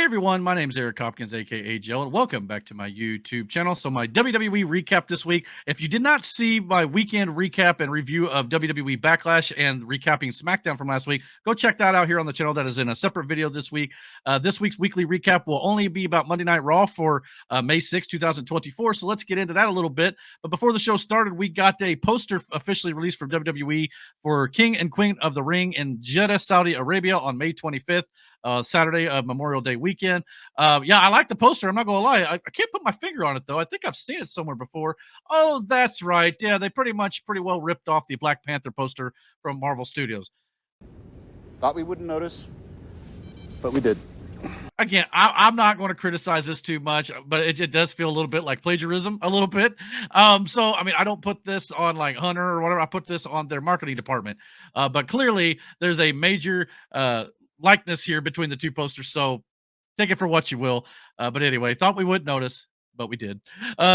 Everyone, my name is Eric Hopkins, aka JEL, and welcome back to my YouTube channel. So, my WWE recap this week. If you did not see my weekend recap and review of WWE Backlash and recapping SmackDown from last week, go check that out here on the channel. That is in a separate video this week. This week's weekly recap will only be about Monday Night Raw for May 6, 2024. So, let's get into that a little bit. But before the show started, we got a poster officially released from WWE for King and Queen of the Ring in Jeddah, Saudi Arabia on May 25th. Saturday of Memorial Day weekend. Yeah, I like the poster. I'm not gonna lie. I can't put my finger on it though. I think I've seen it somewhere before. Oh, that's right. Yeah, they pretty well ripped off the Black Panther poster from Marvel Studios. Thought we wouldn't notice, but we did. Again, I'm not going to criticize this too much, but it does feel a little bit like plagiarism, a little bit. So I mean, I don't put this on like Hunter or whatever. I put this on their marketing department. But clearly, there's a major likeness here between the two posters. So take it for what you will. But anyway, thought we wouldn't notice, but we did.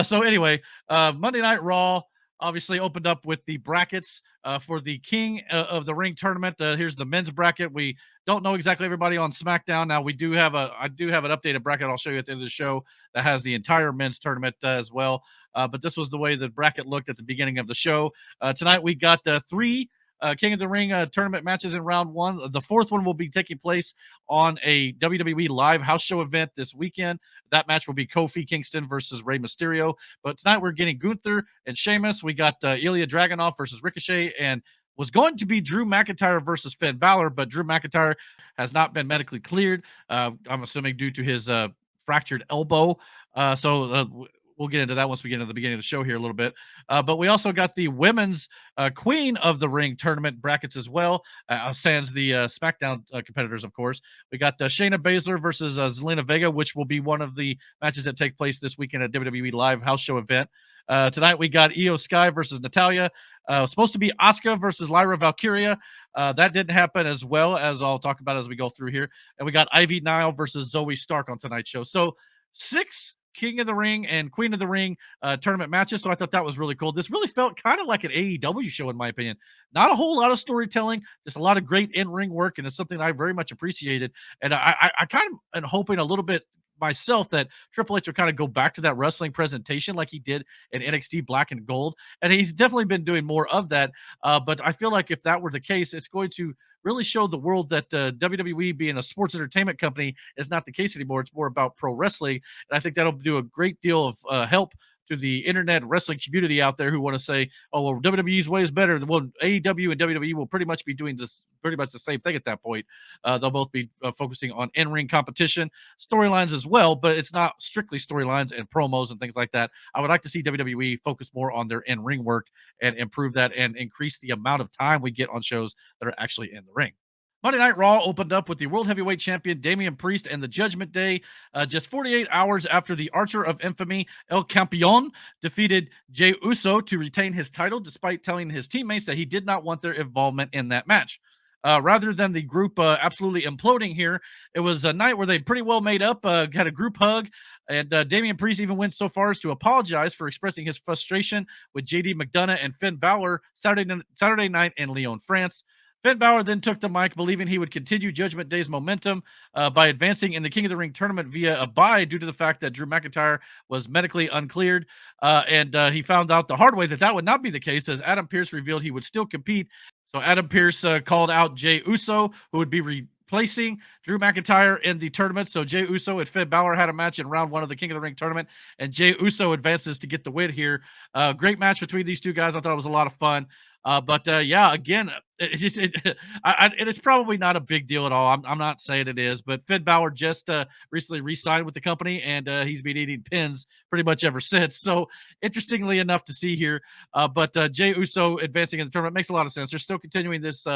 So anyway, Monday Night Raw obviously opened up with the brackets for the King of the Ring tournament. Here's the men's bracket. We don't know exactly everybody on SmackDown. Now I do have an updated bracket I'll show you at the end of the show that has the entire men's tournament as well. But this was the way the bracket looked at the beginning of the show. Tonight we got three King of the Ring tournament matches in round one. The fourth one will be taking place on a WWE live house show event this weekend. That match will be Kofi Kingston versus Rey Mysterio. But tonight we're getting Gunther and Sheamus. We got Ilya Dragunov versus Ricochet, and was going to be Drew McIntyre versus Finn Balor, but Drew McIntyre has not been medically cleared. I'm assuming due to his fractured elbow. We'll get into that once we get into the beginning of the show here a little bit. But we also got the women's Queen of the Ring tournament brackets as well, sans the SmackDown competitors, of course. We got Shayna Baszler versus Zelina Vega, which will be one of the matches that take place this weekend at WWE Live house show event. Tonight we got Io Sky versus Natalia. Supposed to be Asuka versus Lyra Valkyria. That didn't happen, as well as I'll talk about as we go through here. And we got Ivy Nile versus Zoe Stark on tonight's show. So 6 King of the Ring and Queen of the Ring tournament matches. So I thought that was really cool. This really felt kind of like an AEW show, in my opinion. Not a whole lot of storytelling, just a lot of great in-ring work, and it's something I very much appreciated. And I kind of am hoping a little bit myself that Triple H will kind of go back to that wrestling presentation like he did in NXT Black and Gold. And he's definitely been doing more of that. But I feel like if that were the case, it's going to really show the world that WWE being a sports entertainment company is not the case anymore. It's more about pro wrestling. And I think that'll do a great deal of help to the internet wrestling community out there who want to say, oh, well, WWE's way is better. Well, AEW and WWE will pretty much be doing this pretty much the same thing at that point. They'll both be focusing on in-ring competition, storylines as well, but it's not strictly storylines and promos and things like that. I would like to see WWE focus more on their in-ring work and improve that and increase the amount of time we get on shows that are actually in the ring. Monday Night Raw opened up with the World Heavyweight Champion Damian Priest and the Judgment Day just 48 hours after the Archer of Infamy, El Campeon, defeated Jey Uso to retain his title, despite telling his teammates that he did not want their involvement in that match. Rather than the group absolutely imploding here, it was a night where they pretty well made up, had a group hug, and Damian Priest even went so far as to apologize for expressing his frustration with JD McDonough and Finn Balor Saturday night in Lyon, France. Finn Balor then took the mic, believing he would continue Judgment Day's momentum by advancing in the King of the Ring tournament via a bye due to the fact that Drew McIntyre was medically uncleared. And he found out the hard way that would not be the case, as Adam Pearce revealed he would still compete. So Adam Pearce called out Jey Uso, who would be replacing Drew McIntyre in the tournament. So Jey Uso and Finn Balor had a match in round one of the King of the Ring tournament, and Jey Uso advances to get the win here. Great match between these two guys. I thought it was a lot of fun. Yeah, again, it's probably not a big deal at all. I'm not saying it is, but Finn Balor just recently re-signed with the company, and he's been eating pins pretty much ever since. So interestingly enough to see here, but Jey Uso advancing in the tournament makes a lot of sense. They're still continuing this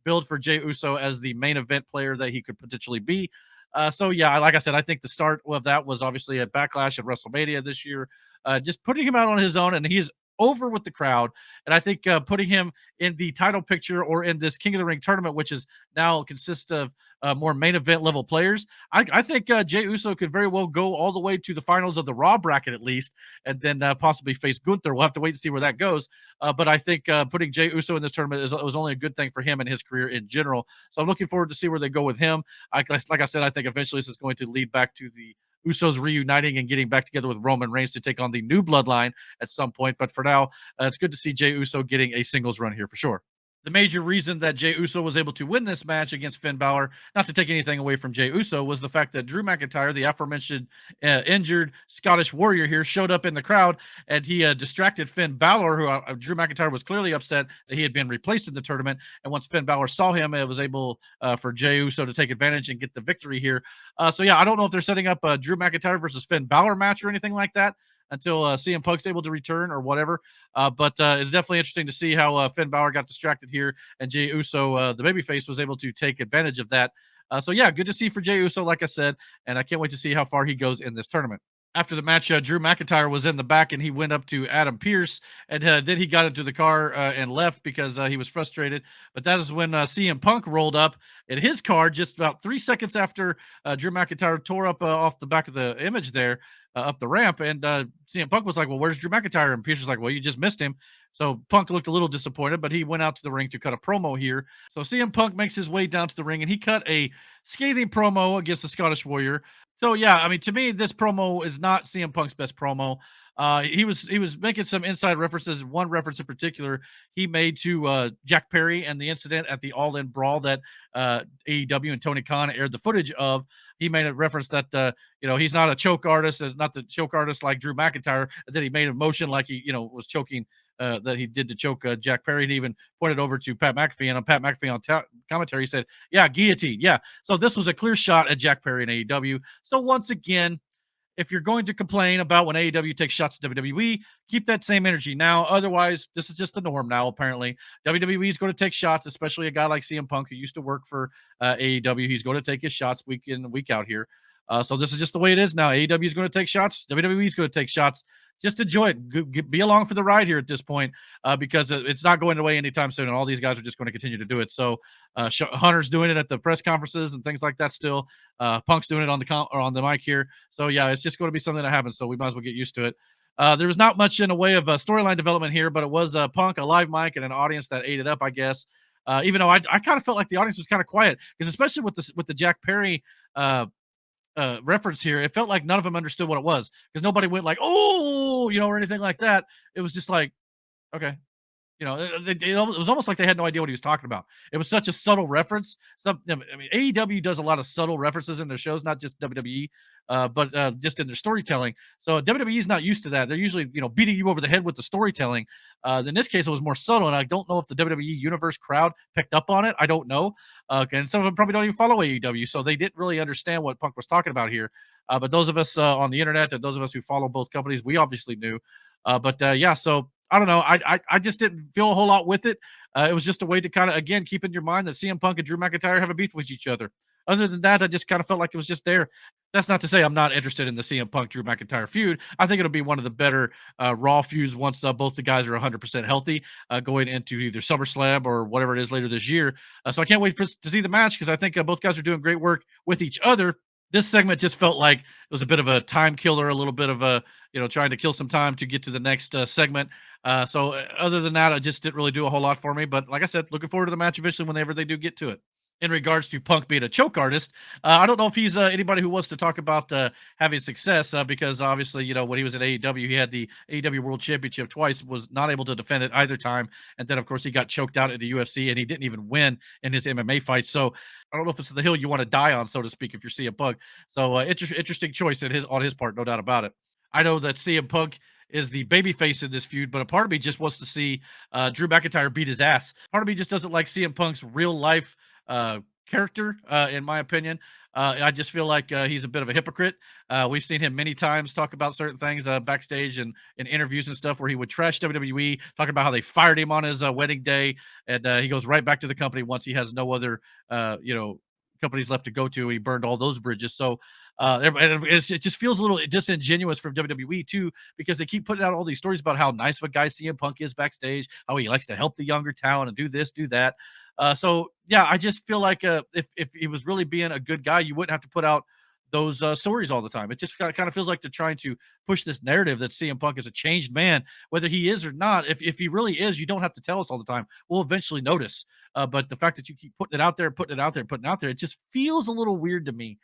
build for Jey Uso as the main event player that he could potentially be. So yeah, like I said, I think the start of that was obviously at Backlash at WrestleMania this year, just putting him out on his own, and he's over with the crowd. And I think putting him in the title picture or in this King of the Ring tournament, which is now consists of more main event level players, I think Jey Uso could very well go all the way to the finals of the Raw bracket at least, and then possibly face Gunther. We'll have to wait to see where that goes. But I think putting Jey Uso in this tournament was only a good thing for him and his career in general. So I'm looking forward to see where they go with him. Like I said, I think eventually this is going to lead back to the Usos reuniting and getting back together with Roman Reigns to take on the new bloodline at some point. But for now, it's good to see Jey Uso getting a singles run here for sure. The major reason that Jey Uso was able to win this match against Finn Balor, not to take anything away from Jey Uso, was the fact that Drew McIntyre, the aforementioned injured Scottish warrior here, showed up in the crowd and he distracted Finn Balor, who Drew McIntyre was clearly upset that he had been replaced in the tournament. And once Finn Balor saw him, it was able for Jey Uso to take advantage and get the victory here. So yeah, I don't know if they're setting up a Drew McIntyre versus Finn Balor match or anything like that until CM Punk's able to return or whatever. But it's definitely interesting to see how Finn Balor got distracted here, and Jey Uso, the babyface, was able to take advantage of that. So yeah, good to see for Jey Uso, like I said, and I can't wait to see how far he goes in this tournament. After the match, Drew McIntyre was in the back and he went up to Adam Pearce, and then he got into the car and left because he was frustrated. But that is when CM Punk rolled up in his car just about 3 seconds after Drew McIntyre tore up off the back of the image there up the ramp. And CM Punk was like, "Well, where's Drew McIntyre?" And Pearce was like, "Well, you just missed him." So Punk looked a little disappointed, but he went out to the ring to cut a promo here. So CM Punk makes his way down to the ring and he cut a scathing promo against the Scottish Warrior. So yeah, I mean, to me, this promo is not CM Punk's best promo. He was making some inside references. One reference in particular he made to Jack Perry and the incident at the All In Brawl that AEW and Tony Khan aired the footage of. He made a reference that he's not a choke artist, not the choke artist like Drew McIntyre. And then he made a motion like he was choking. That he did to choke Jack Perry, and even pointed over to Pat McAfee. And on Pat McAfee on commentary, he said, "Yeah, guillotine, yeah." So this was a clear shot at Jack Perry and AEW. So once again, if you're going to complain about when AEW takes shots at WWE, keep that same energy now. Otherwise, this is just the norm now, apparently. WWE is going to take shots, especially a guy like CM Punk who used to work for AEW. He's going to take his shots week in, week out here. So this is just the way it is now. AEW is going to take shots. WWE is going to take shots. Just enjoy it. Be along for the ride here at this point because it's not going away anytime soon. And all these guys are just going to continue to do it. So Hunter's doing it at the press conferences and things like that still. Punk's doing it on the mic here. So yeah, it's just going to be something that happens. So we might as well get used to it. There was not much in the way of storyline development here, but it was Punk, a live mic, and an audience that ate it up, I guess. Even though I kind of felt like the audience was kind of quiet because especially with the Jack Perry reference here, it felt like none of them understood what it was because nobody went like, "Oh," or anything like that. It was just like, okay. It was almost like they had no idea what he was talking about. It was such a subtle reference. I mean, AEW does a lot of subtle references in their shows, not just WWE, but just in their storytelling. So WWE is not used to that. They're usually, beating you over the head with the storytelling. In this case, it was more subtle, and I don't know if the WWE Universe crowd picked up on it. I don't know, and some of them probably don't even follow AEW, so they didn't really understand what Punk was talking about here. But those of us on the internet and those of us who follow both companies, we obviously knew. Yeah, so I don't know. I just didn't feel a whole lot with it. It was just a way to kind of, again, keep in your mind that CM Punk and Drew McIntyre have a beef with each other. Other than that, I just kind of felt like it was just there. That's not to say I'm not interested in the CM Punk Drew McIntyre feud. I think it'll be one of the better Raw feuds once both the guys are 100% healthy going into either SummerSlam or whatever it is later this year. So I can't wait to see the match because I think both guys are doing great work with each other. This segment just felt like it was a bit of a time killer, a little bit of a, trying to kill some time to get to the next segment. So other than that, I just didn't really do a whole lot for me. But like I said, looking forward to the match eventually whenever they do get to it. In regards to Punk being a choke artist, I don't know if he's anybody who wants to talk about having success because obviously, when he was at AEW, he had the AEW World Championship twice, was not able to defend it either time. And then, of course, he got choked out at the UFC and he didn't even win in his MMA fight. So I don't know if it's the hill you want to die on, so to speak, if you're CM Punk. So interesting choice on his part, no doubt about it. I know that CM Punk is the babyface in this feud, but a part of me just wants to see Drew McIntyre beat his ass. Part of me just doesn't like CM Punk's real life character, in my opinion. I just feel like he's a bit of a hypocrite. We've seen him many times talk about certain things backstage and in interviews and stuff where he would trash WWE, talking about how they fired him on his wedding day, and he goes right back to the company once he has no other, companies left to go to. He burned all those bridges. So It just feels a little disingenuous from WWE too, because they keep putting out all these stories about how nice of a guy CM Punk is backstage, how he likes to help the younger talent and do this, do that. So yeah, I just feel like if he was really being a good guy, you wouldn't have to put out those stories all the time. It just kind of feels like they're trying to push this narrative that CM Punk is a changed man, whether he is or not. If he really is, you don't have to tell us all the time. We'll eventually notice. But the fact that you keep putting it out there, putting it out there, putting it out there, it just feels a little weird to me.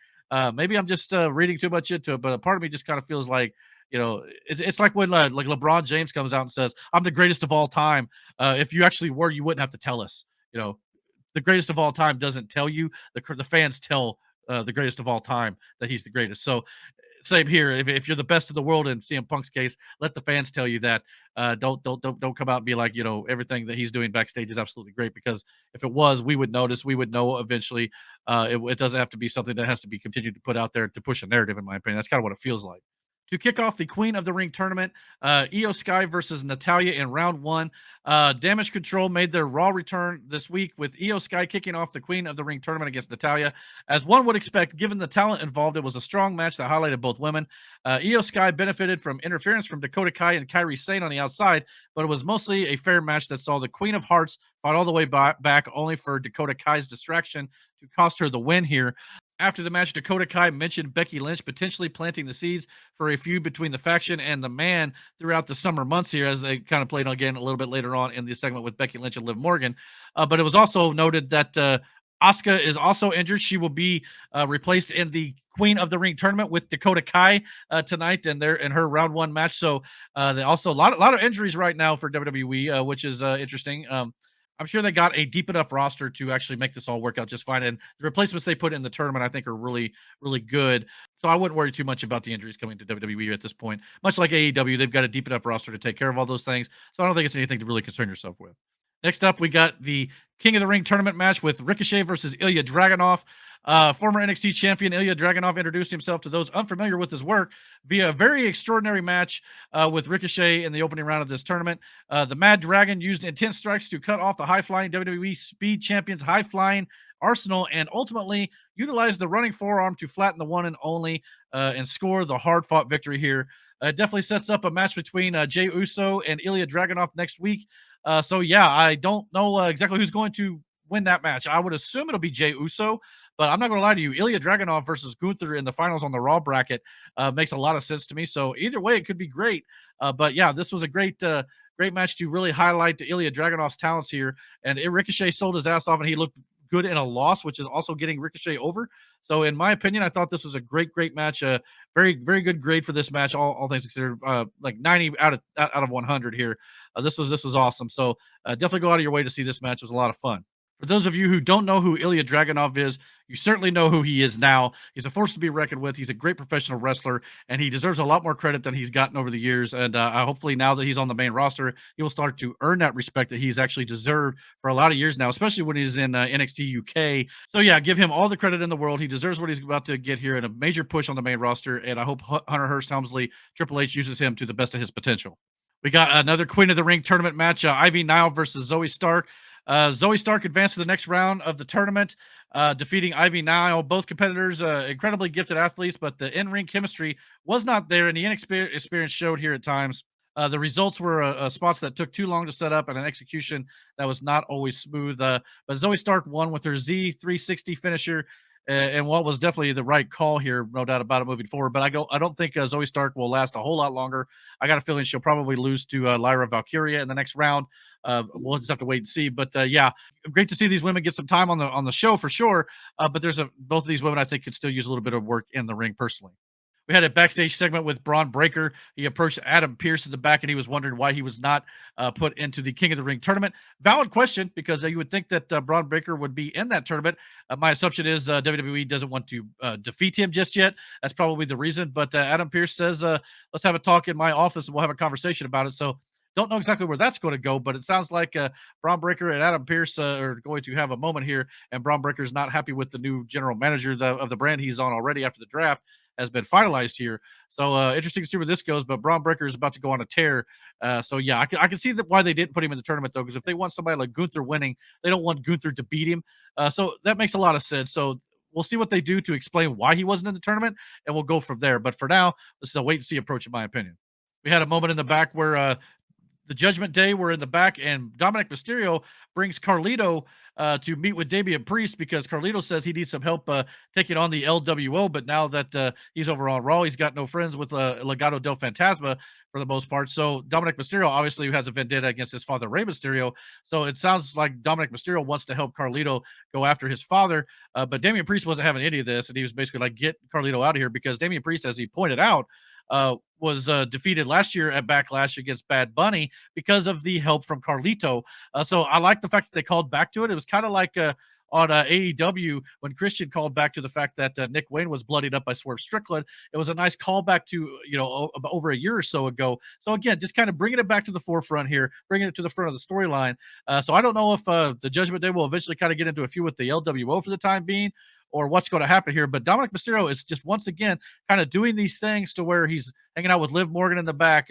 Maybe I'm just reading too much into it, but a part of me just kind of feels like, it's like when like LeBron James comes out and says, "I'm the greatest of all time." If you actually were, you wouldn't have to tell us. The greatest of all time doesn't tell you. The fans tell the greatest of all time that he's the greatest. So same here. If you're the best of the world in CM Punk's case, let the fans tell you that. Don't come out and be like, everything that he's doing backstage is absolutely great, because if it was, we would notice, we would know eventually. It doesn't have to be something that has to be continued to put out there to push a narrative, in my opinion. That's kind of what it feels like. To kick off the Queen of the Ring tournament, Io Sky versus Natalia in round one. Damage Control made their Raw return this week, with Io Sky kicking off the Queen of the Ring tournament against Natalia. As one would expect, given the talent involved, it was a strong match that highlighted both women. Io Sky benefited from interference from Dakota Kai and Kairi Sane on the outside, but it was mostly a fair match that saw the Queen of Hearts fight all the way back, only for Dakota Kai's distraction to cost her the win here. After the match, Dakota Kai mentioned Becky Lynch potentially planting the seeds for a feud between the faction and the man throughout the summer months here, as they kind of played again a little bit later on in the segment with Becky Lynch and Liv Morgan. But it was also noted that Asuka is also injured. She will be replaced in the Queen of the Ring tournament with Dakota Kai tonight, and they're in her round one match. So they also a lot of injuries right now for WWE, which is interesting. I'm sure they got a deep enough roster to actually make this all work out just fine. And the replacements they put in the tournament, I think, are really, really good. So I wouldn't worry too much about the injuries coming to WWE at this point. Much like AEW, they've got a deep enough roster to take care of all those things. So I don't think it's anything to really concern yourself with. Next up, we got the King of the Ring tournament match with Ricochet versus Ilya Dragunov. Former NXT champion Ilya Dragunov introduced himself to those unfamiliar with his work via a very extraordinary match with Ricochet in the opening round of this tournament. The Mad Dragon used intense strikes to cut off the high-flying WWE Speed Champion's high-flying arsenal, and ultimately utilized the running forearm to flatten the one and only and score the hard-fought victory here. It definitely sets up a match between Jey Uso and Ilya Dragunov next week. So yeah, I don't know exactly who's going to win that match. I would assume it'll be Jey Uso, but I'm not going to lie to you. Ilya Dragunov versus Gunther in the finals on the Raw bracket makes a lot of sense to me. So either way, it could be great. But yeah, this was a great match to really highlight Ilya Dragunov's talents here. And Ricochet sold his ass off, and he looked good in a loss, which is also getting Ricochet over. So in my opinion, I thought this was a great match. Very, very good grade for this match, all things considered. Like 90 out of 100 here. This was awesome. So definitely go out of your way to see this match. It was a lot of fun. For those of you who don't know who Ilya Dragunov is, you certainly know who he is now. He's a force to be reckoned with. He's a great professional wrestler, and he deserves a lot more credit than he's gotten over the years. And hopefully now that he's on the main roster, he will start to earn that respect that he's actually deserved for a lot of years now, especially when he's in NXT UK. So yeah, give him all the credit in the world. He deserves what he's about to get here, and a major push on the main roster. And I hope Hunter Hearst Helmsley, Triple H, uses him to the best of his potential. We got another Queen of the Ring tournament match, Ivy Nile versus Zoe Stark. Zoe Stark advanced to the next round of the tournament, defeating Ivy Nile. Both competitors, incredibly gifted athletes, but the in-ring chemistry was not there, and the inexperience showed here at times. The results were spots that took too long to set up and an execution that was not always smooth. But Zoe Stark won with her Z360 finisher, and what was definitely the right call here, no doubt about it, moving forward. But I don't think Zoe Stark will last a whole lot longer. I got a feeling she'll probably lose to Lyra Valkyria in the next round. We'll just have to wait and see. But yeah, great to see these women get some time on the show for sure. But both of these women I think could still use a little bit of work in the ring personally. We had a backstage segment with Braun Breaker. He approached Adam Pearce in the back, and he was wondering why he was not put into the King of the Ring tournament. Valid question, because you would think that Braun Breaker would be in that tournament. My assumption is WWE doesn't want to defeat him just yet. That's probably the reason. But Adam Pearce says, let's have a talk in my office, and we'll have a conversation about it. So don't know exactly where that's going to go, but it sounds like Braun Breaker and Adam Pearce are going to have a moment here, and Braun Breaker is not happy with the new general manager of the brand he's on already after the draft has been finalized here. So interesting to see where this goes, but Braun Breaker is about to go on a tear. So yeah, I can see why they didn't put him in the tournament, though, because if they want somebody like Gunther winning, they don't want Gunther to beat him. So that makes a lot of sense. So we'll see what they do to explain why he wasn't in the tournament, and we'll go from there. But for now, this is a wait and see approach, in my opinion. We had a moment in the back where the Judgment Day were in the back, and Dominic Mysterio brings Carlito to meet with Damian Priest because Carlito says he needs some help taking on the LWO. But now that he's over on Raw, he's got no friends with Legado del Fantasma for the most part. So Dominic Mysterio obviously has a vendetta against his father, Rey Mysterio. So it sounds like Dominic Mysterio wants to help Carlito go after his father. But Damian Priest wasn't having any of this, and he was basically like, get Carlito out of here because Damian Priest, as he pointed out, was defeated last year at Backlash against Bad Bunny because of the help from Carlito. So I like the fact that they called back to it. It was kind of like on AEW when Christian called back to the fact that Nick Wayne was bloodied up by Swerve Strickland. It was a nice callback to, over a year or so ago. So again, just kind of bringing it back to the forefront here, bringing it to the front of the storyline. So I don't know if the Judgment Day will eventually kind of get into a feud with the LWO for the time being, or what's going to happen here. But Dominic Mysterio is just once again kind of doing these things to where he's hanging out with Liv Morgan in the back,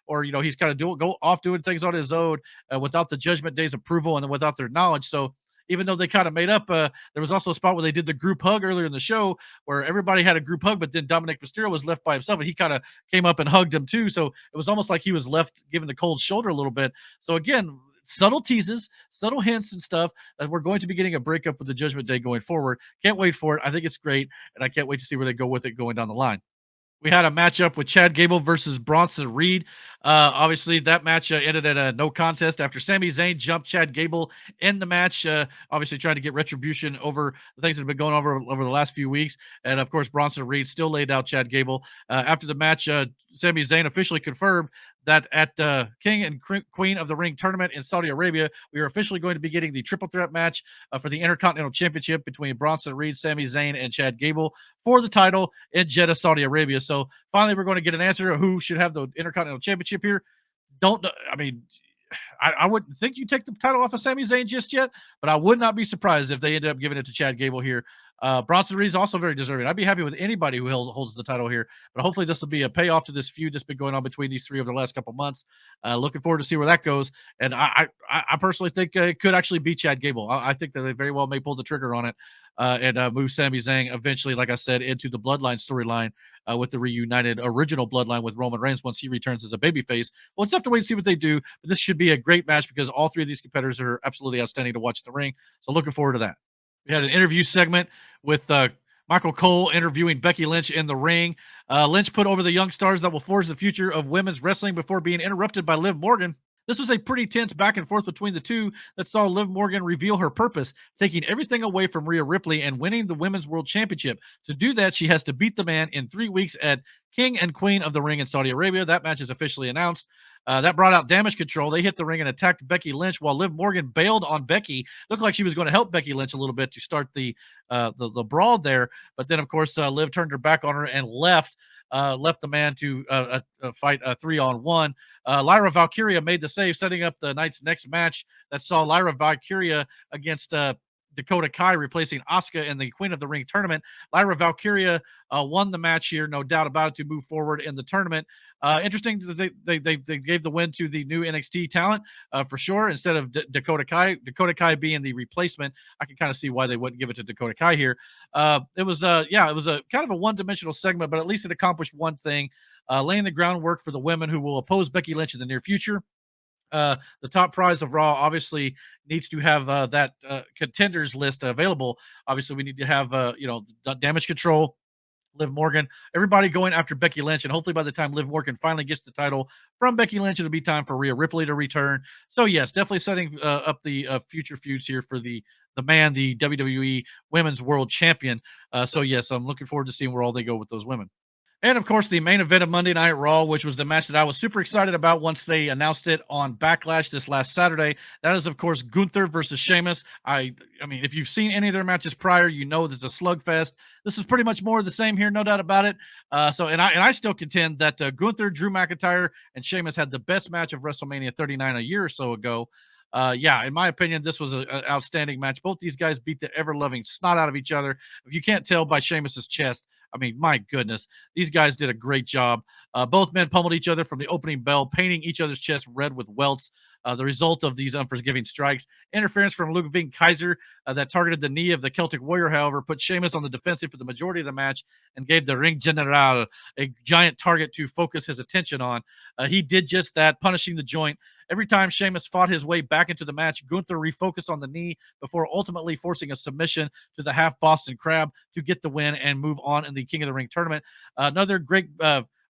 or he's kind of go off doing things on his own without the Judgment Day's approval and then without their knowledge. So even though they kind of made up, there was also a spot where they did the group hug earlier in the show where everybody had a group hug, but then Dominic Mysterio was left by himself and he kind of came up and hugged him too. So it was almost like he was left giving the cold shoulder a little bit. So again, subtle teases, subtle hints and stuff that we're going to be getting a breakup with the Judgment Day going forward. Can't wait for it. I think it's great, and I can't wait to see where they go with it going down the line. We had a matchup with Chad Gable versus Bronson Reed. Obviously, that match ended at a no contest after Sami Zayn jumped Chad Gable in the match, obviously trying to get retribution over the things that have been going over the last few weeks. And, of course, Bronson Reed still laid out Chad Gable. After the match, Sami Zayn officially confirmed that at the King and Queen of the Ring tournament in Saudi Arabia, we are officially going to be getting the triple threat match for the Intercontinental Championship between Bronson Reed, Sami Zayn, and Chad Gable for the title in Jeddah, Saudi Arabia. So finally, we're going to get an answer of who should have the Intercontinental Championship here. I wouldn't think you take the title off of Sami Zayn just yet, but I would not be surprised if they ended up giving it to Chad Gable here. Bronson Reed is also very deserving. I'd be happy with anybody who holds the title here, but hopefully this will be a payoff to this feud that's been going on between these three over the last couple months. Looking forward to see where that goes. And I personally think it could actually be Chad Gable. I think that they very well may pull the trigger on it and move Sami Zayn eventually, like I said, into the Bloodline storyline with the reunited original Bloodline with Roman Reigns once he returns as a babyface. Well, let's have to wait and see what they do, but this should be a great match because all three of these competitors are absolutely outstanding to watch in the ring. So looking forward to that. We had an interview segment with Michael Cole interviewing Becky Lynch in the ring. Lynch put over the young stars that will forge the future of women's wrestling before being interrupted by Liv Morgan. This was a pretty tense back and forth between the two that saw Liv Morgan reveal her purpose, taking everything away from Rhea Ripley and winning the Women's World Championship. To do that, she has to beat the man in 3 weeks at King and Queen of the Ring in Saudi Arabia. That match is officially announced. That brought out Damage Control. They hit the ring and attacked Becky Lynch while Liv Morgan bailed on Becky. Looked like she was going to help Becky Lynch a little bit to start the brawl there. But then, of course, Liv turned her back on her and left the man to fight a 3-on-1. Lyra Valkyria made the save, setting up the night's next match that saw Lyra Valkyria against Dakota Kai replacing Asuka in the Queen of the Ring tournament. Lyra Valkyria won the match here, no doubt about it, to move forward in the tournament. Interesting that they gave the win to the new NXT talent for sure instead of Dakota Kai. Dakota Kai being the replacement, I can kind of see why they wouldn't give it to Dakota Kai here. It was a kind of a one-dimensional segment, but at least it accomplished one thing, laying the groundwork for the women who will oppose Becky Lynch in the near future. The top prize of Raw obviously needs to have that contenders list available. Obviously, we need to have Damage Control, Liv Morgan, everybody going after Becky Lynch, and hopefully by the time Liv Morgan finally gets the title from Becky Lynch, it'll be time for Rhea Ripley to return. So yes, definitely setting up the future feuds here for the WWE Women's World Champion. So yes, I'm looking forward to seeing where all they go with those women. And, of course, the main event of Monday Night Raw, which was the match that I was super excited about once they announced it on Backlash this last Saturday. That is, of course, Gunther versus Sheamus. I mean, if you've seen any of their matches prior, you know there's a slugfest. This is pretty much more of the same here, no doubt about it. I still contend that Gunther, Drew McIntyre, and Sheamus had the best match of WrestleMania 39 a year or so ago. Yeah, in my opinion, this was an outstanding match. Both these guys beat the ever loving snot out of each other. If you can't tell by Sheamus's chest, I mean, my goodness, these guys did a great job. Both men pummeled each other from the opening bell, painting each other's chest red with welts. The result of these unforgiving strikes, interference from Ludwig Kaiser that targeted the knee of the Celtic Warrior, however, put Sheamus on the defensive for the majority of the match and gave the Ring General a giant target to focus his attention on. He did just that, punishing the joint. Every time Sheamus fought his way back into the match, Gunther refocused on the knee before ultimately forcing a submission to the half Boston Crab to get the win and move on in the King of the Ring tournament. Another great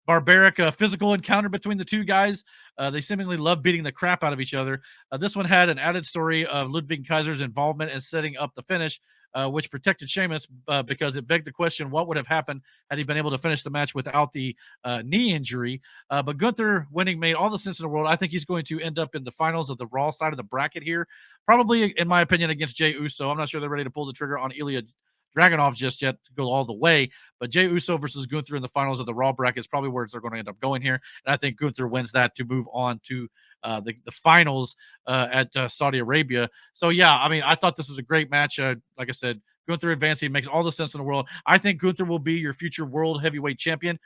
barbaric physical encounter between the two guys. They seemingly love beating the crap out of each other. This one had an added story of Ludwig Kaiser's involvement in setting up the finish, which protected Sheamus because it begged the question what would have happened had he been able to finish the match without the knee injury. But Gunther winning made all the sense in the world. I think he's going to end up in the finals of the Raw side of the bracket here, probably, in my opinion, against Jey Uso. I'm not sure they're ready to pull the trigger on Ilya Dragunov just yet to go all the way, but Jey Uso versus Gunther in the finals of the Raw bracket is probably where they're going to end up going here, and I think Gunther wins that to move on to the finals at Saudi Arabia. So yeah, I mean, I thought this was a great match. Like I said, Gunther advancing makes all the sense in the world. I think Gunther will be your future world heavyweight champion.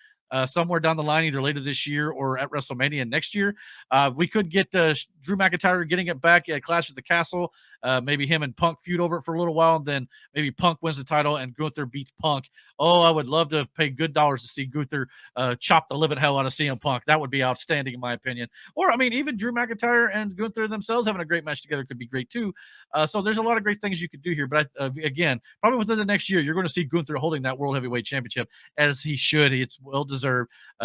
Somewhere down the line, either later this year or at WrestleMania next year. We could get Drew McIntyre getting it back at Clash at the Castle. Maybe him and Punk feud over it for a little while, and then maybe Punk wins the title and Gunther beats Punk. Oh, I would love to pay good dollars to see Gunther chop the living hell out of CM Punk. That would be outstanding, in my opinion. Or, I mean, even Drew McIntyre and Gunther themselves having a great match together could be great too. So there's a lot of great things you could do here. But again, probably within the next year, you're going to see Gunther holding that World Heavyweight Championship, as he should. It's well deserved.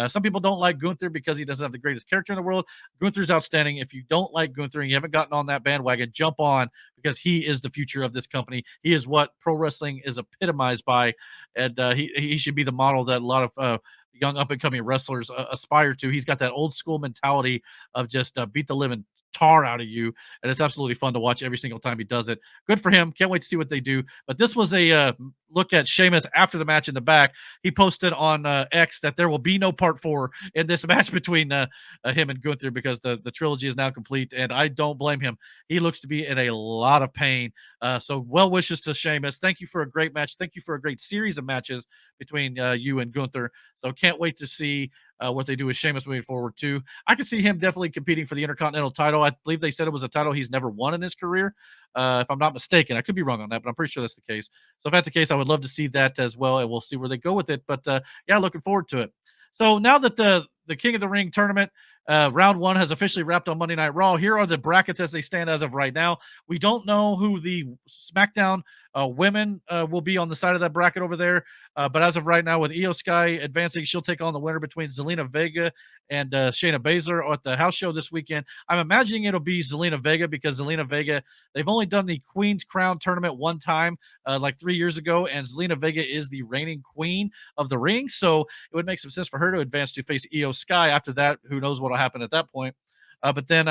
Some people don't like Gunther because he doesn't have the greatest character in the world. Gunther's outstanding. If you don't like Gunther and you haven't gotten on that bandwagon, jump on, because he is the future of this company. He is what pro wrestling is epitomized by, and he should be the model that a lot of young up and coming wrestlers aspire to. He's got that old school mentality of just beat the living tar out of you, and it's absolutely fun to watch every single time he does it. Good for him. Can't wait to see what they do. But this was a look at Sheamus after the match in the back. He posted on X that there will be no part 4 in this match between him and Gunther, because the trilogy is now complete, and I don't blame him. He looks to be in a lot of pain. So well wishes to Sheamus. Thank you for a great match. Thank you for a great series of matches between you and Gunther. So can't wait to see what they do with Sheamus moving forward too. I can see him definitely competing for the Intercontinental title. I believe they said it was a title he's never won in his career, if I'm not mistaken. I could be wrong on that, but I'm pretty sure that's the case. So if that's the case, I would love to see that as well, and we'll see where they go with it. But yeah, looking forward to it. So now that the King of the Ring tournament round 1 has officially wrapped on Monday Night Raw, here are the brackets as they stand as of right now. We don't know who the SmackDown women will be on the side of that bracket over there, but as of right now, with Io Sky advancing, she'll take on the winner between Zelina Vega and Shayna Baszler at the house show this weekend. I'm imagining it'll be Zelina Vega, because Zelina Vega, they've only done the Queen's Crown tournament one time, like 3 years ago, and Zelina Vega is the reigning queen of the ring, so it would make some sense for her to advance to face Io Sky. After that, who knows what'll happen at that point. But then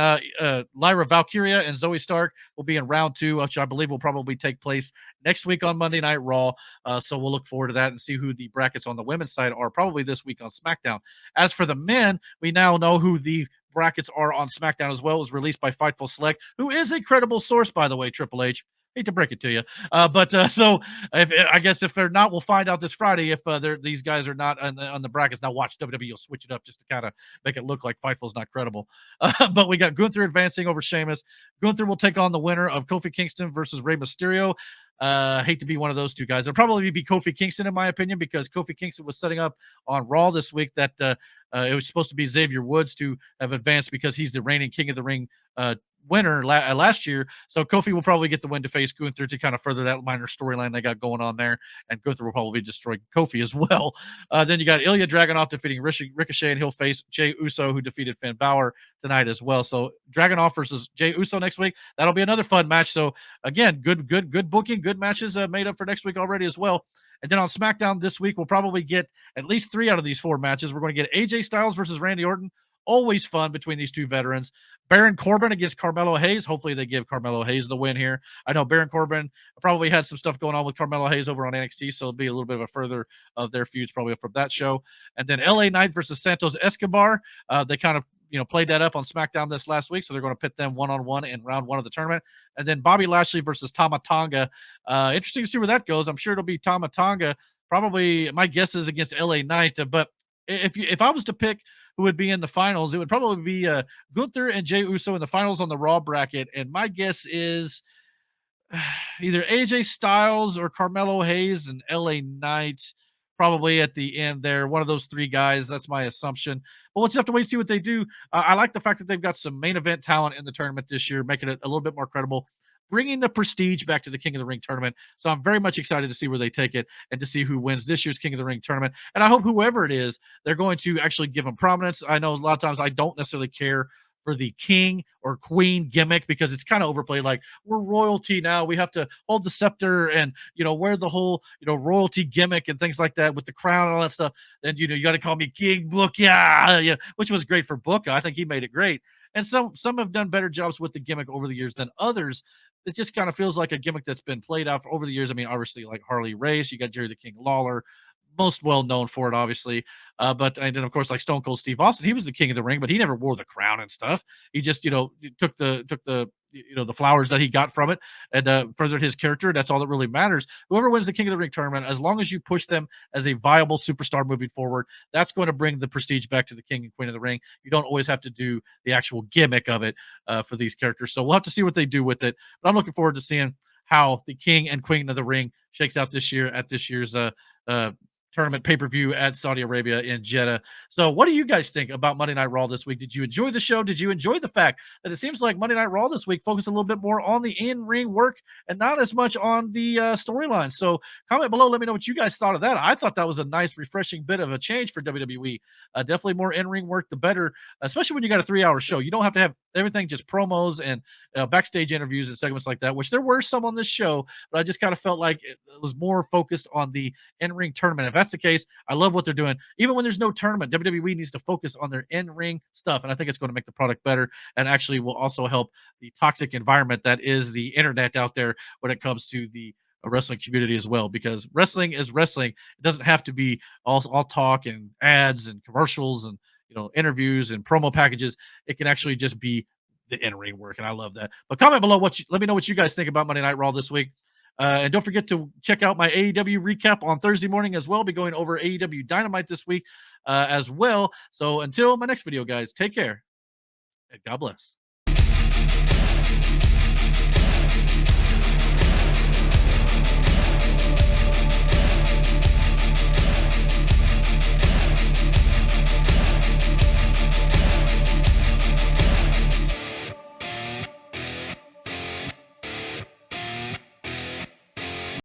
Lyra Valkyria and Zoe Stark will be in round 2, which I believe will probably take place next week on Monday Night Raw. So we'll look forward to that and see who the brackets on the women's side are probably this week on SmackDown. As for the men, we now know who the brackets are on SmackDown as well. It was released by Fightful Select, who is a credible source, by the way, Triple H. Hate to break it to you, but so I guess if they're not, we'll find out this Friday if these guys are not on the brackets. Now watch WWE will switch it up just to kind of make it look like Fightful's not credible. But we got Gunther advancing over Sheamus. Gunther will take on the winner of Kofi Kingston versus Rey Mysterio. Hate to be one of those two guys. It'll probably be Kofi Kingston, in my opinion, because Kofi Kingston was setting up on Raw this week that it was supposed to be Xavier Woods to have advanced, because he's the reigning King of the Ring winner last year. So Kofi will probably get the win to face Gunther to kind of further that minor storyline they got going on there, and Gunther will probably destroy Kofi as well. Then you got Ilya Dragunov defeating Ricochet, and he'll face Jey Uso, who defeated Finn Balor tonight as well. So Dragunov versus Jey Uso next week. That'll be another fun match. So again, good booking, good matches made up for next week already as well. And then on SmackDown this week, we'll probably get at least 3 out of these 4 matches. We're going to get AJ Styles versus Randy Orton. Always fun between these two veterans. Baron Corbin against Carmelo Hayes. Hopefully they give Carmelo Hayes the win here. I know Baron Corbin probably had some stuff going on with Carmelo Hayes over on NXT, so it'll be a little bit of a further of their feuds probably from that show. And then LA Knight versus Santos Escobar. They kind of played that up on SmackDown this last week, so they're going to pit them one-on-one in round 1 of the tournament. And then Bobby Lashley versus Tama Tonga. Interesting to see where that goes. I'm sure it'll be Tama Tonga. Probably my guess is against LA Knight. But if I was to pick who would be in the finals, it would probably be Gunther and Jey Uso in the finals on the Raw bracket. And my guess is either AJ Styles or Carmelo Hayes and LA Knight probably at the end there. One of those three guys. That's my assumption. But we'll just have to wait and see what they do. I like the fact that they've got some main event talent in the tournament this year, making it a little bit more credible, bringing the prestige back to the King of the Ring tournament. So I'm very much excited to see where they take it and to see who wins this year's King of the Ring tournament. And I hope whoever it is, they're going to actually give them prominence. I know a lot of times I don't necessarily care for the king or queen gimmick because it's kind of overplayed. Like, we're royalty now, we have to hold the scepter and wear the whole royalty gimmick and things like that with the crown and all that stuff. Then you got to call me King Book, yeah, which was great for Book. I think he made it great. And some have done better jobs with the gimmick over the years than others. It just kind of feels like a gimmick that's been played out over the years. I mean, obviously, like Harley Race, you got Jerry the King Lawler, most well known for it, obviously. But and then of course, like Stone Cold Steve Austin, he was the King of the Ring, but he never wore the crown and stuff. He just took the flowers that he got from it and furthered his character. That's all that really matters. Whoever wins the King of the Ring tournament, as long as you push them as a viable superstar moving forward, that's going to bring the prestige back to the King and Queen of the Ring. You don't always have to do the actual gimmick of it for these characters. So we'll have to see what they do with it. But I'm looking forward to seeing how the King and Queen of the Ring shakes out this year at this year's tournament pay-per-view at Saudi Arabia in Jeddah. So what do you guys think about Monday Night Raw this week? Did you enjoy the show? Did you enjoy the fact that it seems like Monday Night Raw this week focused a little bit more on the in-ring work and not as much on the storyline? So comment below. Let me know what you guys thought of that. I thought that was a nice, refreshing bit of a change for WWE. Definitely more in-ring work, the better, especially when you got a 3-hour show. You don't have to have everything just promos and backstage interviews and segments like that, which there were some on this show, but I just kind of felt like it was more focused on the in-ring tournament. If that's the case, I love what they're doing. Even when there's no tournament, WWE needs to focus on their in-ring stuff, and I think it's going to make the product better and actually will also help the toxic environment that is the internet out there when it comes to the wrestling community as well, because wrestling is wrestling. It doesn't have to be all talk and ads and commercials and interviews and promo packages. It can actually just be the in-ring work, and I love that. But comment below let me know what you guys think about Monday Night Raw this week. And don't forget to check out my AEW recap on Thursday morning as well. I'll be going over AEW Dynamite this week as well. So until my next video, guys, take care and God bless.